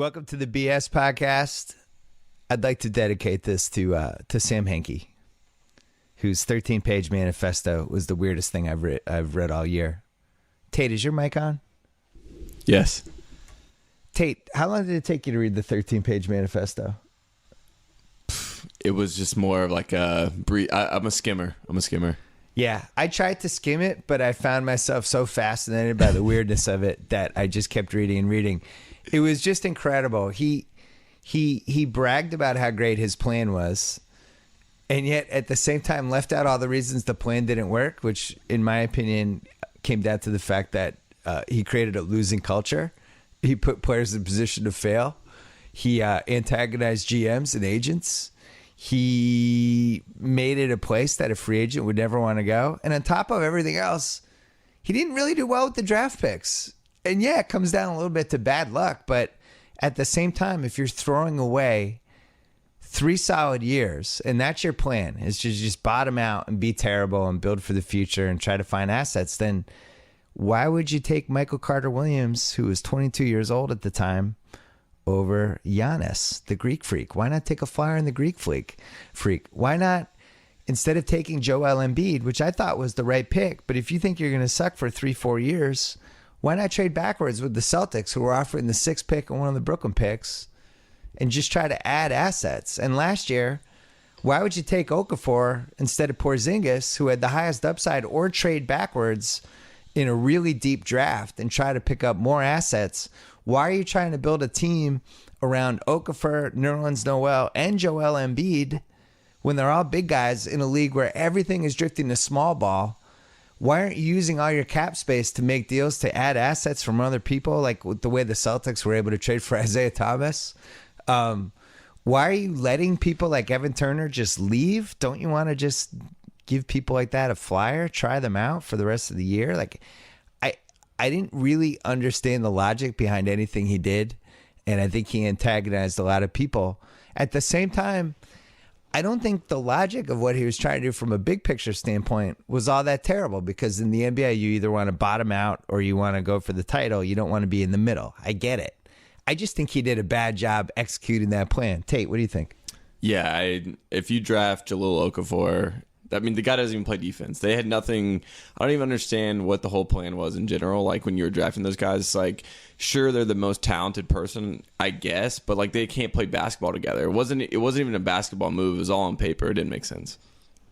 Welcome to the BS podcast. I'd like to dedicate this to Sam Hinkie, whose 13-page manifesto was the weirdest thing I've read all year. Tate, is your mic on? Yes. Tate, how long did it take you to read the 13-page manifesto? It was just more of like a brief. I'm a skimmer. Yeah, I tried to skim it, but I found myself so fascinated by the weirdness of it that I just kept reading and reading. It was just incredible. He bragged about how great his plan was, and yet at the same time left out all the reasons the plan didn't work, which in my opinion came down to the fact that he created a losing culture. He put players in a position to fail. He antagonized GMs and agents. He made it a place that a free agent would never want to go. And on top of everything else, he didn't really do well with the draft picks. And yeah, it comes down a little bit to bad luck. But at the same time, if you're throwing away 3 solid years, and that's your plan, is to just bottom out and be terrible and build for the future and try to find assets, then why would you take Michael Carter-Williams, who was 22 years old at the time, over Giannis, the Greek freak? Why not take a flyer on the Greek freak? Why not, instead of taking Joel Embiid, which I thought was the right pick, but if you think you're going to suck for 3-4 years, why not trade backwards with the Celtics, who were offering the 6th pick and one of the Brooklyn picks, and just try to add assets? And last year, why would you take Okafor instead of Porzingis, who had the highest upside, or trade backwards in a really deep draft and try to pick up more assets? Why are you trying to build a team around Okafor, Nerlens Noel, and Joel Embiid when they're all big guys in a league where everything is drifting to small ball? Why aren't you using all your cap space to make deals to add assets from other people, like with the way the Celtics were able to trade for Isaiah Thomas? Why are you letting people like Evan Turner just leave? Don't you want to just give people like that a flyer, try them out for the rest of the year? Like, I didn't really understand the logic behind anything he did, and I think he antagonized a lot of people. At the same time, I don't think the logic of what he was trying to do from a big picture standpoint was all that terrible, because in the NBA, you either want to bottom out or you want to go for the title. You don't want to be in the middle. I get it. I just think he did a bad job executing that plan. Tate, what do you think? Yeah, if you draft Jahlil Okafor, I mean, the guy doesn't even play defense. They had nothing. I don't even understand what the whole plan was in general. Like, when you were drafting those guys, it's like, sure, they're the most talented person, I guess, but like, they can't play basketball together. It wasn't even a basketball move. It was all on paper. It didn't make sense.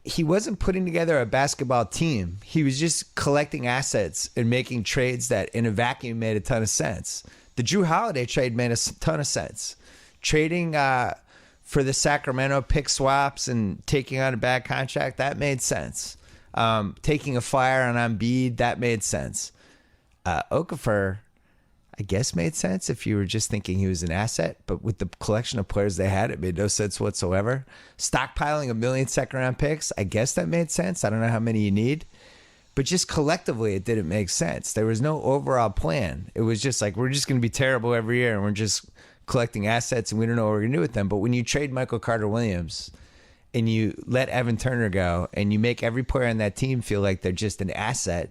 He wasn't putting together a basketball team. He was just collecting assets and making trades that in a vacuum made a ton of sense. The Drew Holiday trade made a ton of sense. Trading for the Sacramento pick swaps and taking on a bad contract, that made sense. Taking a flyer on Embiid, that made sense. Okafor, I guess, made sense if you were just thinking he was an asset, but with the collection of players they had, it made no sense whatsoever. Stockpiling 1 million second-round picks, I guess that made sense. I don't know how many you need, but just collectively, it didn't make sense. There was no overall plan. It was just like, we're just going to be terrible every year, and we're just collecting assets, and we don't know what we're going to do with them. But when you trade Michael Carter-Williams and you let Evan Turner go, and you make every player on that team feel like they're just an asset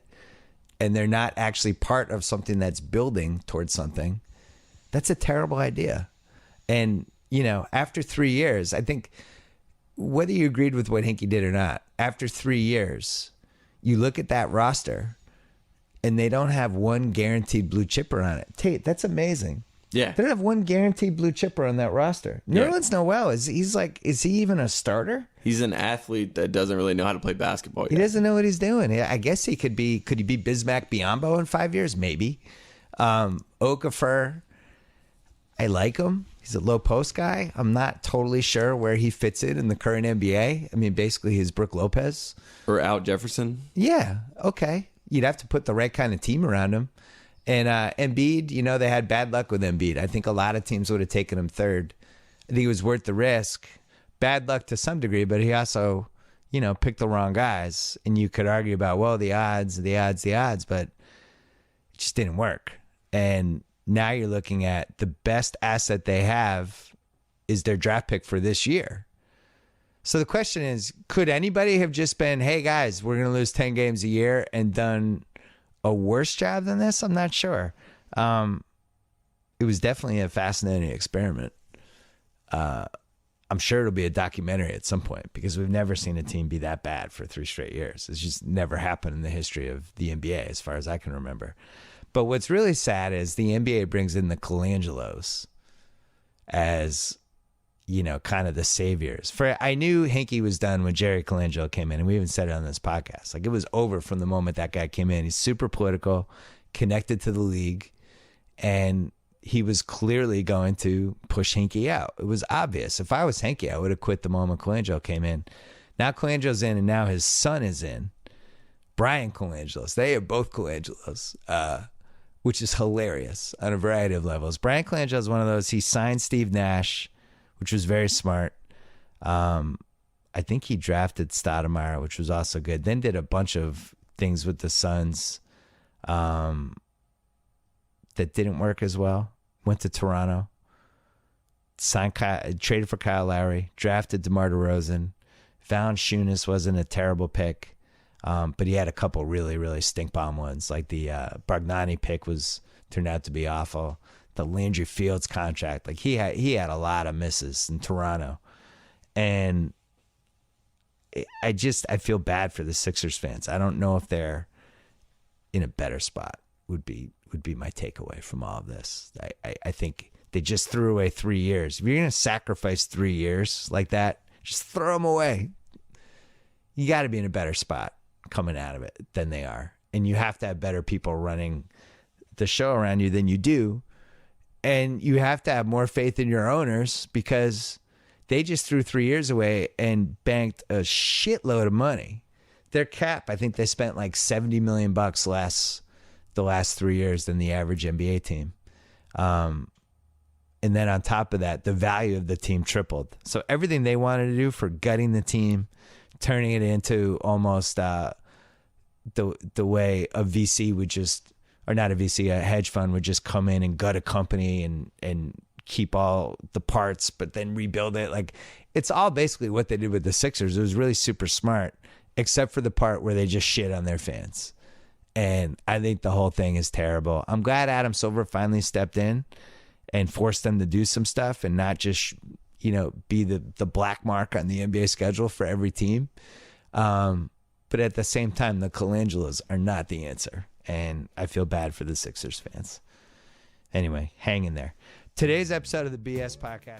and they're not actually part of something that's building towards something, that's a terrible idea. And, you know, after 3 years, I think whether you agreed with what Hinkie did or not, after 3 years, you look at that roster and they don't have one guaranteed blue chipper on it. Tate, that's amazing. Yeah. They don't have one guaranteed blue chipper on that roster. Nerlens Noel, is he even a starter? He's an athlete that doesn't really know how to play basketball yet. He doesn't know what he's doing. I guess he could be Bismack Biyombo in 5 years? Maybe. Okafor, I like him. He's a low post guy. I'm not totally sure where he fits in the current NBA. I mean, basically he's Brook Lopez. Or Al Jefferson. Yeah, okay. You'd have to put the right kind of team around him. And Embiid, you know, they had bad luck with Embiid. I think a lot of teams would have taken him third. I think it was worth the risk. Bad luck to some degree, but he also, you know, picked the wrong guys. And you could argue about, well, the odds, but it just didn't work. And now you're looking at the best asset they have is their draft pick for this year. So the question is, could anybody have just been, hey, guys, we're going to lose 10 games a year and done a worse job than this? I'm not sure. it was definitely a fascinating experiment. I'm sure it'll be a documentary at some point because we've never seen a team be that bad for 3 straight years. It's just never happened in the history of the NBA as far as I can remember. But what's really sad is the NBA brings in the Colangelos as, you know, kind of the saviors. I knew Hinkie was done when Jerry Colangelo came in, and we even said it on this podcast. Like, it was over from the moment that guy came in. He's super political, connected to the league, and he was clearly going to push Hinkie out. It was obvious. If I was Hinkie, I would have quit the moment Colangelo came in. Now Colangelo's in, and now his son is in. Brian Colangelos. They are both Colangelos, which is hilarious on a variety of levels. Brian Colangelo is one of those. He signed Steve Nash, which was very smart. I think he drafted Stoudemire, which was also good. Then did a bunch of things with the Suns that didn't work as well. Went to Toronto, traded for Kyle Lowry, drafted DeMar DeRozan, found Valanciunas wasn't a terrible pick, but he had a couple really, really stink bomb ones. Like the Bargnani pick turned out to be awful. The Landry Fields contract, like he had a lot of misses in Toronto, and I feel bad for the Sixers fans. I don't know if they're in a better spot. Would be my takeaway from all of this. I think they just threw away 3 years. If you're going to sacrifice 3 years like that, just throw them away. You got to be in a better spot coming out of it than they are. And you have to have better people running the show around you than you do. And you have to have more faith in your owners because they just threw 3 years away and banked a shitload of money. Their cap, I think they spent like $70 million less the last 3 years than the average NBA team. And then on top of that, the value of the team tripled. So everything they wanted to do for gutting the team, turning it into almost the way a VC would just, or not a VC, a hedge fund would just come in and gut a company and keep all the parts, but then rebuild it. Like, it's all basically what they did with the Sixers. It was really super smart, except for the part where they just shit on their fans. And I think the whole thing is terrible. I'm glad Adam Silver finally stepped in and forced them to do some stuff and not just, you know, be the black mark on the NBA schedule for every team. But at the same time, the Colangelos are not the answer. And I feel bad for the Sixers fans. Anyway, hang in there. Today's episode of the BS Podcast.